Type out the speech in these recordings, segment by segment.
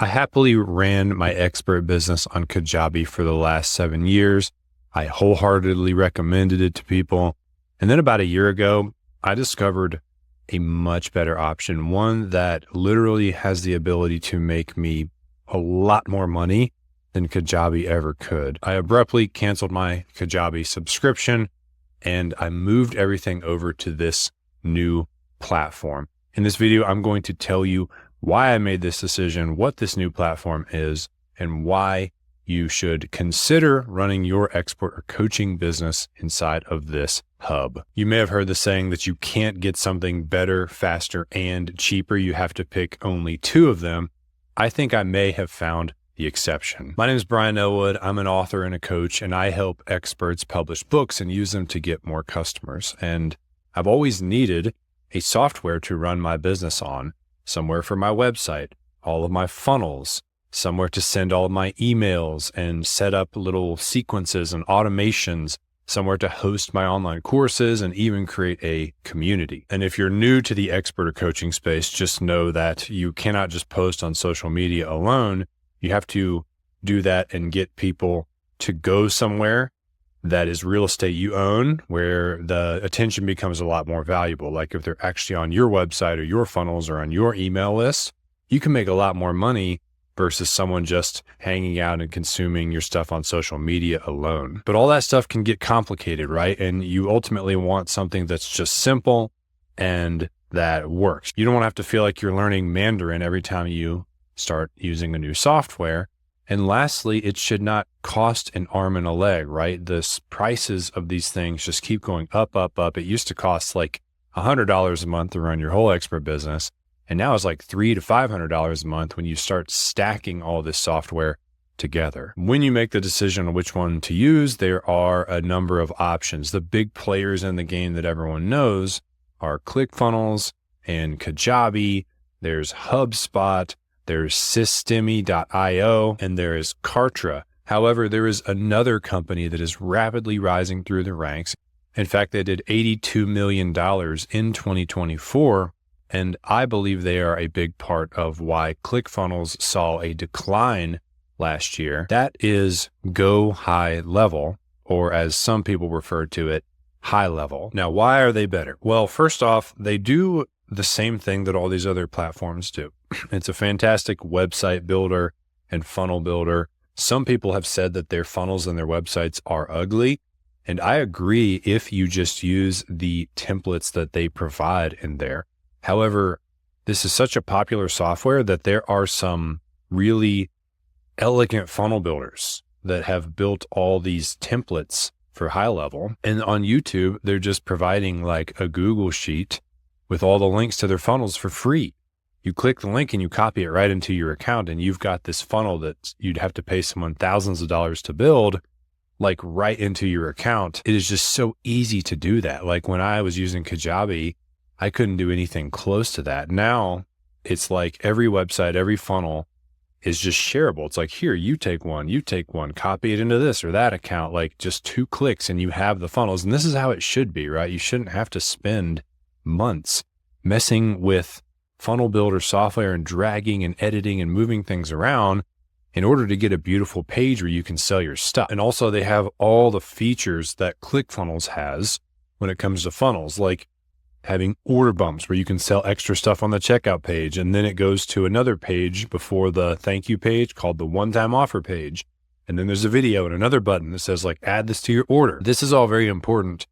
I happily ran my expert business on Kajabi for the last 7 years. I wholeheartedly recommended it to people. And then about a year ago, I discovered a much better option, one that literally has the ability to make me a lot more money than Kajabi ever could. I abruptly canceled my Kajabi subscription and I moved everything over to this new platform. In this video, I'm going to tell you why I made this decision, what this new platform is, and why you should consider running your expert or coaching business inside of this hub. You may have heard the saying that you can't get something better, faster, and cheaper. You have to pick only two of them. I think I may have found the exception. My name is Brian Elwood. I'm an author and a coach, and I help experts publish books and use them to get more customers. And I've always needed a software to run my business on, somewhere for my website, all of my funnels, somewhere to send all of my emails and set up little sequences and automations, somewhere to host my online courses and even create a community. And if you're new to the expert or coaching space, just know that you cannot just post on social media alone. You have to do that and get people to go somewhere that is real estate you own, where the attention becomes a lot more valuable. Like if they're actually on your website or your funnels or on your email list, you can make a lot more money versus someone just hanging out and consuming your stuff on social media alone. But all that stuff can get complicated, right? And you ultimately want something that's just simple and that works. You don't want to have to feel like you're learning Mandarin every time you start using a new software. And lastly, it should not cost an arm and a leg, right? The prices of these things just keep going up, up, up. It used to cost like $100 a month to run your whole expert business. And now it's like $300 to $500 a month when you start stacking all this software together. When you make the decision on which one to use, there are a number of options. The big players in the game that everyone knows are ClickFunnels and Kajabi. There's HubSpot. There's Systemi.io, and there is Kartra. However, there is another company that is rapidly rising through the ranks. In fact, they did $82 million in 2024, and I believe they are a big part of why ClickFunnels saw a decline last year. That is Go High Level, or as some people refer to it, High Level. Now, why are they better? Well, first off, they do the same thing that all these other platforms do. It's a fantastic website builder and funnel builder. Some people have said that their funnels and their websites are ugly. And I agree if you just use the templates that they provide in there. However, this is such a popular software that there are some really elegant funnel builders that have built all these templates for high level. And on YouTube, they're just providing like a Google sheet with all the links to their funnels for free. You click the link and you copy it right into your account, and you've got this funnel that you'd have to pay someone thousands of dollars to build, like right into your account. It is just so easy to do that. Like when I was using Kajabi, I couldn't do anything close to that. Now it's like every website, every funnel is just shareable. It's like, here, you take one, copy it into this or that account, like just 2 clicks and you have the funnels. And this is how it should be, right? You shouldn't have to spend months messing with funnel builder software and dragging and editing and moving things around in order to get a beautiful page where you can sell your stuff. And also they have all the features that ClickFunnels has when it comes to funnels, like having order bumps where you can sell extra stuff on the checkout page. And then it goes to another page before the thank you page called the one-time offer page. And then there's a video and another button that says like, add this to your order. This is all very important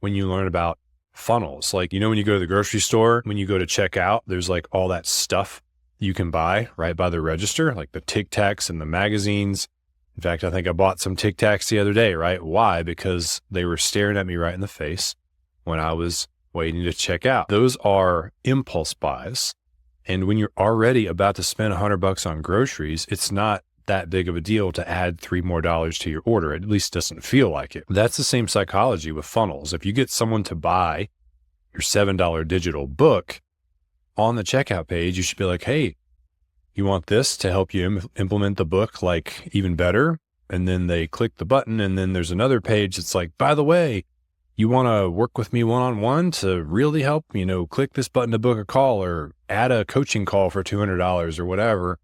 when you learn about funnels. Like, you know, when you go to the grocery store, when you go to check out, there's like all that stuff you can buy right by the register, like the Tic Tacs and the magazines. In fact, I think I bought some Tic Tacs the other day, right? Why? Because they were staring at me right in the face when I was waiting to check out. Those are impulse buys. And when you're already about to spend $100 on groceries, it's not that big of a deal to add $3 more to your order. It at least doesn't feel like it. That's the same psychology with funnels. If you get someone to buy your $7 digital book on the checkout page, you should be like, hey, you want this to help you implement the book like even better? And then they click the button and then there's another page that's like, by the way, you want to work with me one-on-one to really help, click this button to book a call or add a coaching call for $200 or whatever.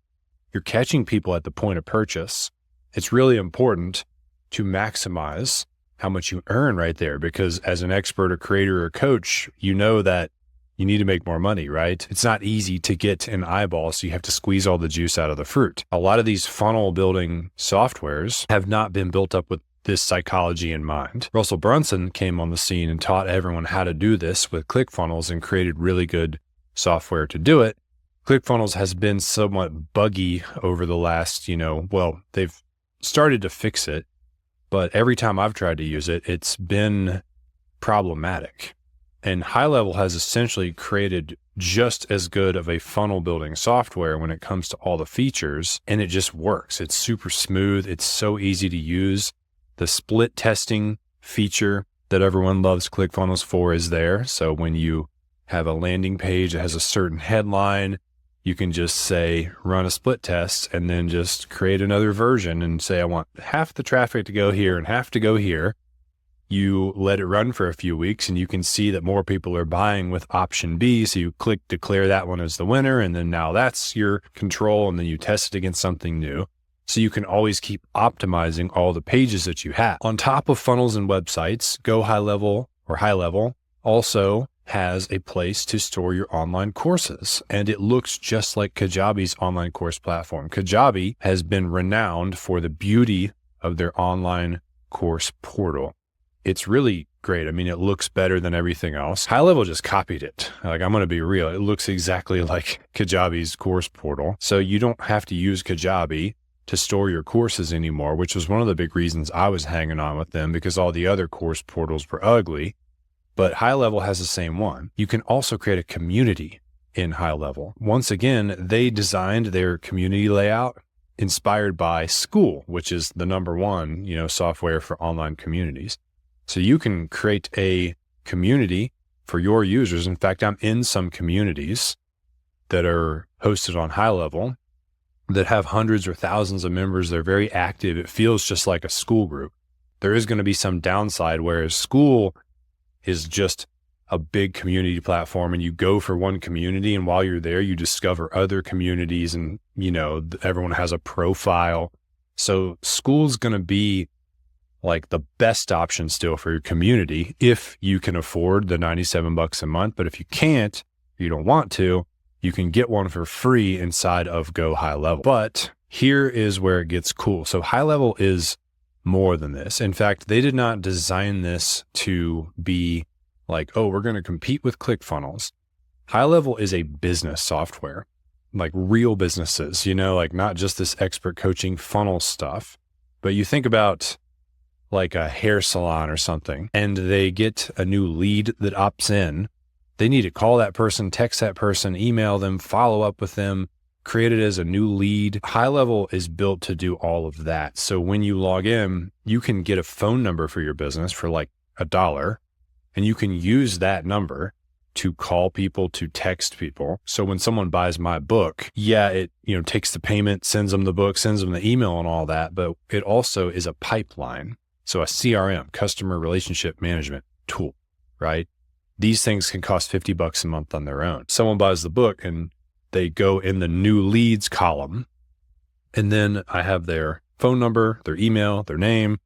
you're catching people at the point of purchase. It's really important to maximize how much you earn right there, because as an expert or creator or coach, you know that you need to make more money, right? It's not easy to get an eyeball, so you have to squeeze all the juice out of the fruit. A lot of these funnel building softwares have not been built up with this psychology in mind. Russell Brunson came on the scene and taught everyone how to do this with ClickFunnels and created really good software to do it. ClickFunnels has been somewhat buggy over the last, they've started to fix it, but every time I've tried to use it, it's been problematic. And High Level has essentially created just as good of a funnel building software when it comes to all the features, and it just works. It's super smooth. It's so easy to use. The split testing feature that everyone loves ClickFunnels for is there. So when you have a landing page that has a certain headline, you can just say, run a split test, and then just create another version and say, I want half the traffic to go here and half to go here. You let it run for a few weeks and you can see that more people are buying with option B. So you click declare that one as the winner. And then now that's your control. And then you test it against something new. So you can always keep optimizing all the pages that you have. On top of funnels and websites, Go High Level or High Level also has a place to store your online courses. And it looks just like Kajabi's online course platform. Kajabi has been renowned for the beauty of their online course portal. It's really great. I mean, it looks better than everything else. High Level just copied it. Like, I'm going to be real. It looks exactly like Kajabi's course portal. So you don't have to use Kajabi to store your courses anymore, which was one of the big reasons I was hanging on with them, because all the other course portals were ugly. But High Level has the same one. You can also create a community in High Level. Once again, they designed their community layout inspired by School, which is the number one, software for online communities. So you can create a community for your users. In fact, I'm in some communities that are hosted on High Level that have hundreds or thousands of members. They're very active. It feels just like a school group. There is going to be some downside, whereas School is just a big community platform and you go for one community, and while you're there, you discover other communities and, everyone has a profile. So School's going to be like the best option still for your community if you can afford the $97 a month. But if you can't, you don't want to, you can get one for free inside of Go High Level. But here is where it gets cool. So High Level is more than this. In fact, they did not design this to be like, oh, we're going to compete with ClickFunnels. High Level is a business software, like real businesses, like not just this expert coaching funnel stuff. But you think about like a hair salon or something, and they get a new lead that opts in. They need to call that person, text that person, email them, follow up with them, create it as a new lead. High Level is built to do all of that. So when you log in, you can get a phone number for your business for like $1, and you can use that number to call people, to text people. So when someone buys my book, it, takes the payment, sends them the book, sends them the email and all that, but it also is a pipeline. So a CRM, customer relationship management tool, right? These things can cost $50 a month on their own. Someone buys the book and they go in the new leads column, and then I have their phone number, their email, their name,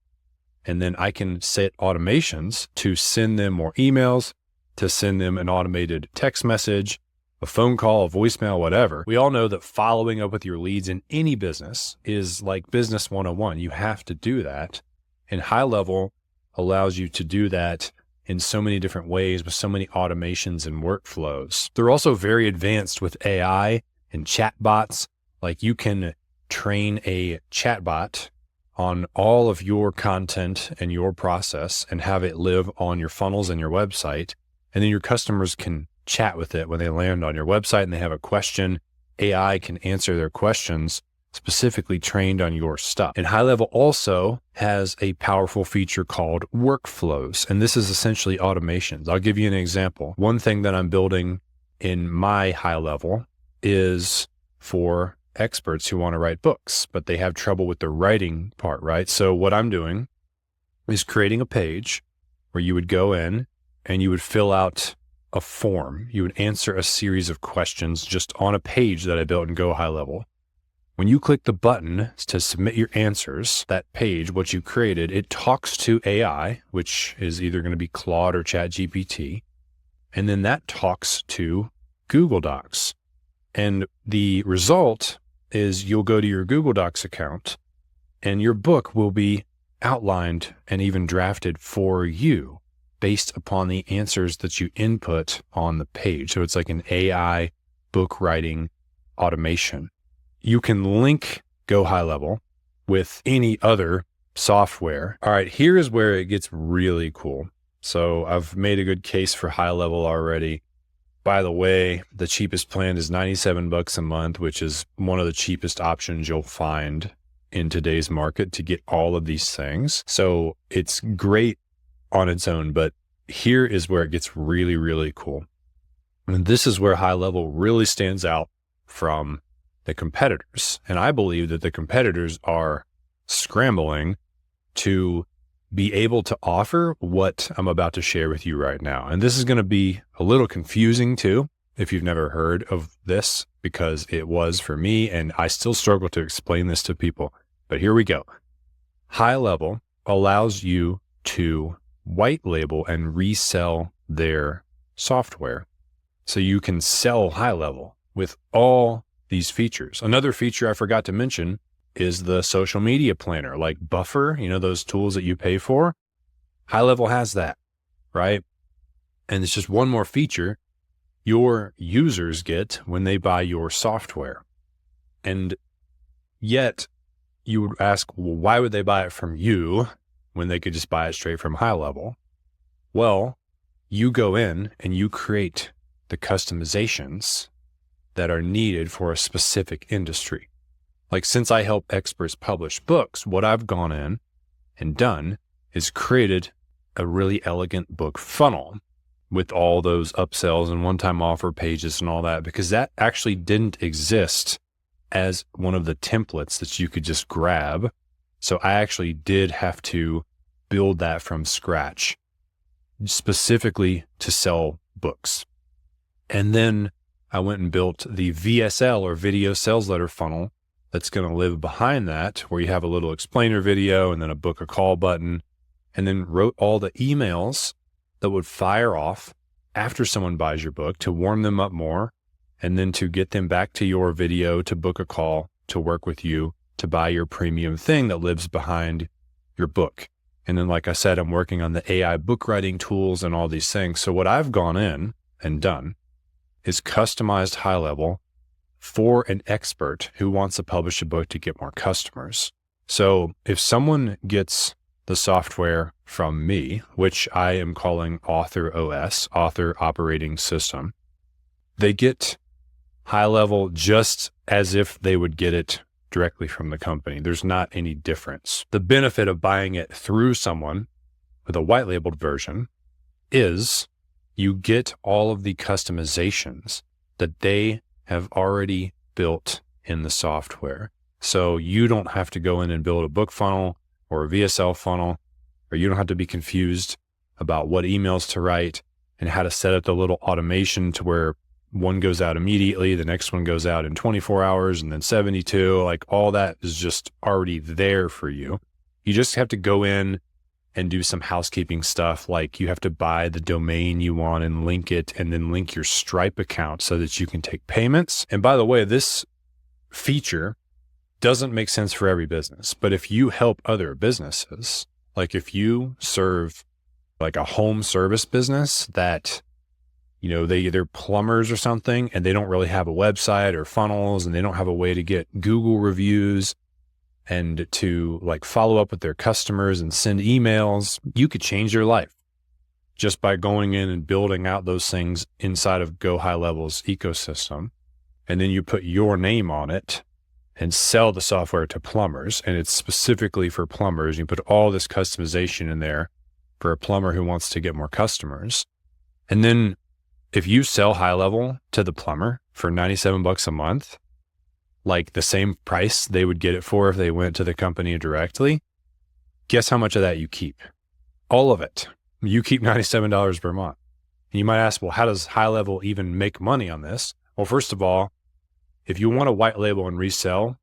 and then I can set automations to send them more emails, to send them an automated text message, a phone call, a voicemail, whatever. We all know that following up with your leads in any business is like business 101. You have to do that. And High Level allows you to do that in so many different ways with so many automations and workflows. They're also very advanced with AI and chatbots. Like you can train a chatbot on all of your content and your process and have it live on your funnels and your website. And then your customers can chat with it when they land on your website and they have a question. AI can answer their questions specifically trained on your stuff. And High Level also has a powerful feature called workflows. And this is essentially automations. I'll give you an example. One thing that I'm building in my High Level is for experts who want to write books, but they have trouble with the writing part, right? So what I'm doing is creating a page where you would go in and you would fill out a form. You would answer a series of questions just on a page that I built in Go High Level. When you click the button to submit your answers, that page, what you created, it talks to AI, which is either going to be Claude or ChatGPT. And then that talks to Google Docs. And the result is you'll go to your Google Docs account and your book will be outlined and even drafted for you based upon the answers that you input on the page. So it's like an AI book writing automation. You can link Go High Level with any other software. All right, here is where it gets really cool. So I've made a good case for High Level already. By the way, the cheapest plan is $97 a month, which is one of the cheapest options you'll find in today's market to get all of these things. So it's great on its own, but here is where it gets really, really cool. And this is where High Level really stands out from the competitors. And I believe that the competitors are scrambling to be able to offer what I'm about to share with you right now. And this is going to be a little confusing too, if you've never heard of this, because it was for me, and I still struggle to explain this to people. But here we go. High Level allows you to white label and resell their software. So you can sell High Level with all these features. Another feature I forgot to mention is the social media planner, like Buffer, those tools that you pay for. High Level has that, right? And it's just one more feature your users get when they buy your software. And yet you would ask, well, why would they buy it from you when they could just buy it straight from High Level? Well, you go in and you create the customizations that are needed for a specific industry. Like, since I help experts publish books, what I've gone in and done is created a really elegant book funnel with all those upsells and one-time offer pages and all that, because that actually didn't exist as one of the templates that you could just grab. So I actually did have to build that from scratch specifically to sell books. And then I went and built the VSL, or video sales letter funnel, that's going to live behind that, where you have a little explainer video and then a book a call button, and then wrote all the emails that would fire off after someone buys your book to warm them up more, and then to get them back to your video to book a call to work with you to buy your premium thing that lives behind your book. And then, like I said, I'm working on the AI book writing tools and all these things. So what I've gone in and done is customized High Level for an expert who wants to publish a book to get more customers. So if someone gets the software from me, which I am calling Author OS, Author Operating System, they get High Level just as if they would get it directly from the company. There's not any difference. The benefit of buying it through someone with a white labeled version is you get all of the customizations that they have already built in the software. So you don't have to go in and build a book funnel or a VSL funnel, or you don't have to be confused about what emails to write and how to set up the little automation to where one goes out immediately, the next one goes out in 24 hours, and then 72. Like, all that is just already there for you. You just have to go in and do some housekeeping stuff. Like, you have to buy the domain you want and link it, and then link your Stripe account so that you can take payments. And by the way, this feature doesn't make sense for every business, but if you help other businesses, like if you serve like a home service business that, they're plumbers or something, and they don't really have a website or funnels, and they don't have a way to get Google reviews and to like follow up with their customers and send emails, you could change your life just by going in and building out those things inside of Go High Level's ecosystem. And then you put your name on it and sell the software to plumbers. And it's specifically for plumbers. You put all this customization in there for a plumber who wants to get more customers. And then if you sell High Level to the plumber for $97 a month, like the same price they would get it for if they went to the company directly, guess how much of that you keep? All of it. You keep $97 per month. And you might ask, well, how does High Level even make money on this? Well, first of all, if you want to white label and resell,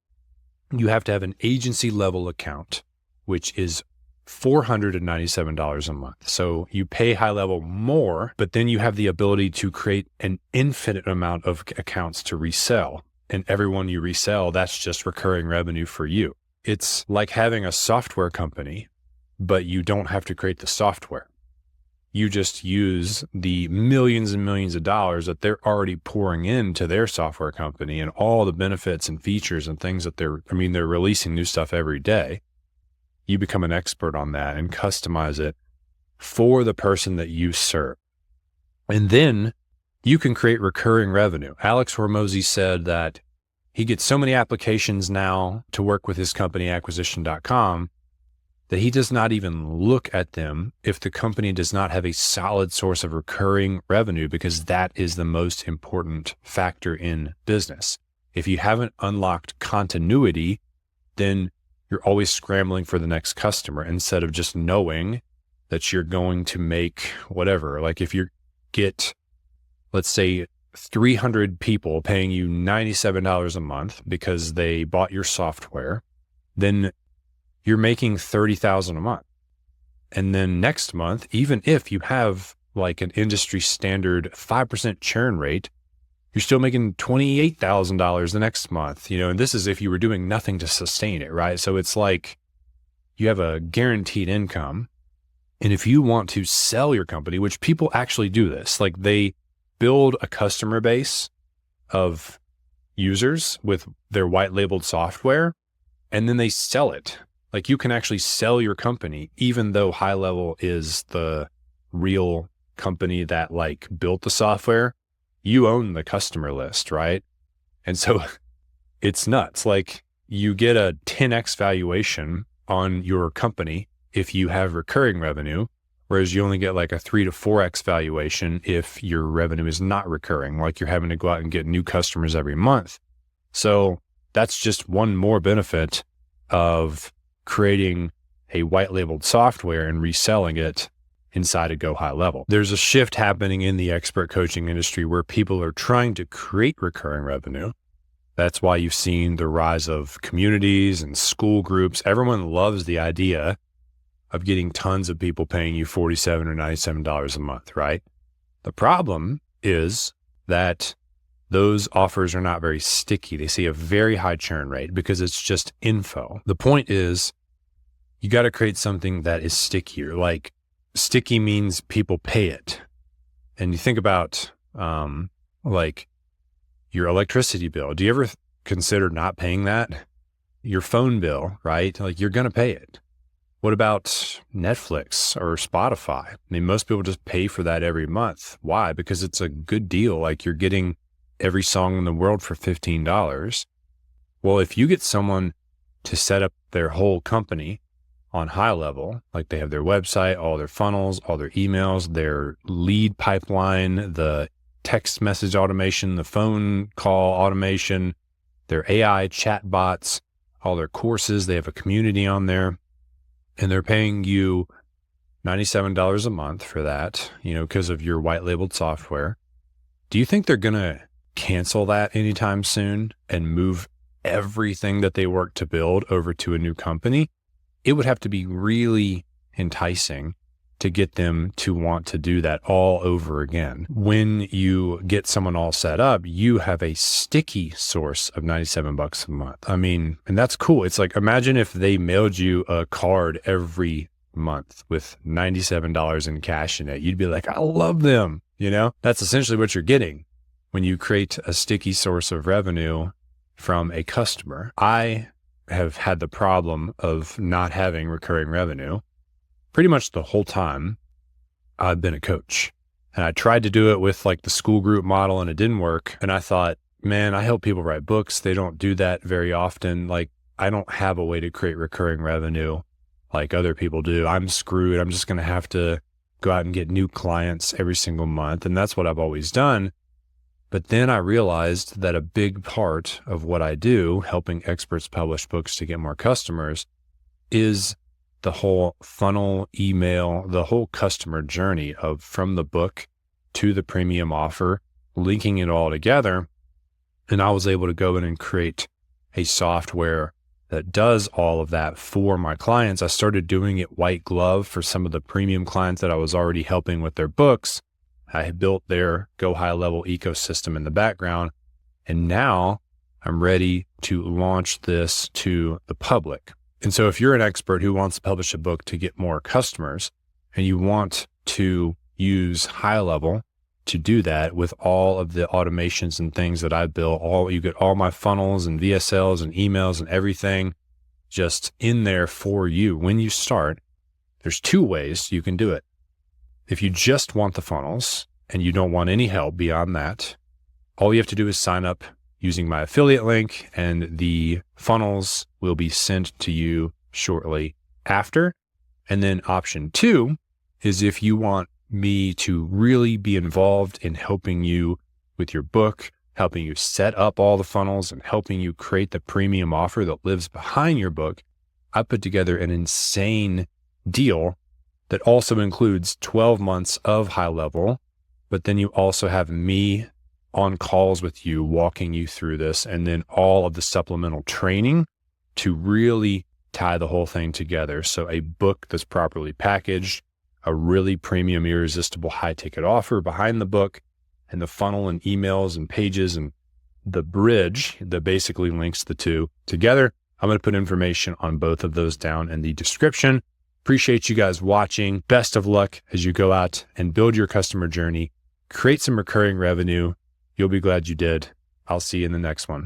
you have to have an agency level account, which is $497 a month. So you pay high level more, but then you have the ability to create an infinite amount of accounts to resell. And everyone you resell, that's just recurring revenue for you. It's like having a software company, but you don't have to create the software. You just use the millions and millions of dollars that they're already pouring into their software company and all the benefits and features and things that they're releasing new stuff every day. You become an expert on that and customize it for the person that you serve. And then you can create recurring revenue. Alex Hormozy said that he gets so many applications now to work with his company, acquisition.com, that he does not even look at them if the company does not have a solid source of recurring revenue, because that is the most important factor in business. If you haven't unlocked continuity, then you're always scrambling for the next customer instead of just knowing that you're going to make whatever. Like if you get, let's say, 300 people paying you $97 a month because they bought your software, then you're making $30,000 a month. And then next month, even if you have like an industry standard 5% churn rate, you're still making $28,000 the next month, and this is if you were doing nothing to sustain it, right? So it's like you have a guaranteed income. And if you want to sell your company, which people actually do this, like they build a customer base of users with their white labeled software, and then they sell it. Like you can actually sell your company, even though High Level is the real company that like built the software. You own the customer list, right? And so it's nuts. Like you get a 10x valuation on your company if you have recurring revenue, whereas you only get like a 3 to 4x valuation if your revenue is not recurring, like you're having to go out and get new customers every month. So that's just one more benefit of creating a white labeled software and reselling it inside of Go High Level. There's a shift happening in the expert coaching industry where people are trying to create recurring revenue. That's why you've seen the rise of communities and school groups. Everyone loves the idea of getting tons of people paying you $47 or $97 a month, right? The problem is that those offers are not very sticky. They see a very high churn rate because it's just info. The point is you got to create something that is stickier. Like sticky means people pay it. And you think about like your electricity bill. Do you ever consider not paying that? Your phone bill, right? Like you're going to pay it. What about Netflix or Spotify? I mean, most people just pay for that every month. Why? Because it's a good deal. Like you're getting every song in the world for $15. Well, if you get someone to set up their whole company on High Level, like they have their website, all their funnels, all their emails, their lead pipeline, the text message automation, the phone call automation, their AI chat bots, all their courses, they have a community on there, and they're paying you $97 a month for that, because of your white labeled software. Do you think they're going to cancel that anytime soon and move everything that they work to build over to a new company? It would have to be really enticing to get them to want to do that all over again. When you get someone all set up, you have a sticky source of $97 a month. I mean, and that's cool. It's like, imagine if they mailed you a card every month with $97 in cash in it. You'd be like, I love them. That's essentially what you're getting when you create a sticky source of revenue from a customer. I have had the problem of not having recurring revenue pretty much the whole time I've been a coach. And I tried to do it with like the school group model and it didn't work. And I thought, man, I help people write books. They don't do that very often. Like I don't have a way to create recurring revenue like other people do. I'm screwed. I'm just going to have to go out and get new clients every single month. And that's what I've always done. But then I realized that a big part of what I do, helping experts publish books to get more customers, is the whole funnel, email, the whole customer journey of from the book to the premium offer, linking it all together. And I was able to go in and create a software that does all of that for my clients. I started doing it white glove for some of the premium clients that I was already helping with their books. I had built their Go High Level ecosystem in the background. And now I'm ready to launch this to the public. And so if you're an expert who wants to publish a book to get more customers, and you want to use High Level to do that with all of the automations and things that I built, you get all my funnels and VSLs and emails and everything just in there for you. When you start, there's two ways you can do it. If you just want the funnels and you don't want any help beyond that, all you have to do is sign up using my affiliate link, and the funnels will be sent to you shortly after. And then option two is if you want me to really be involved in helping you with your book, helping you set up all the funnels and helping you create the premium offer that lives behind your book, I put together an insane deal that also includes 12 months of High Level, but then you also have me on calls with you, walking you through this, and then all of the supplemental training to really tie the whole thing together. So a book that's properly packaged, a really premium, irresistible high ticket offer behind the book, and the funnel and emails and pages and the bridge that basically links the two together. I'm going to put information on both of those down in the description. Appreciate you guys watching. Best of luck as you go out and build your customer journey, create some recurring revenue. You'll be glad you did. I'll see you in the next one.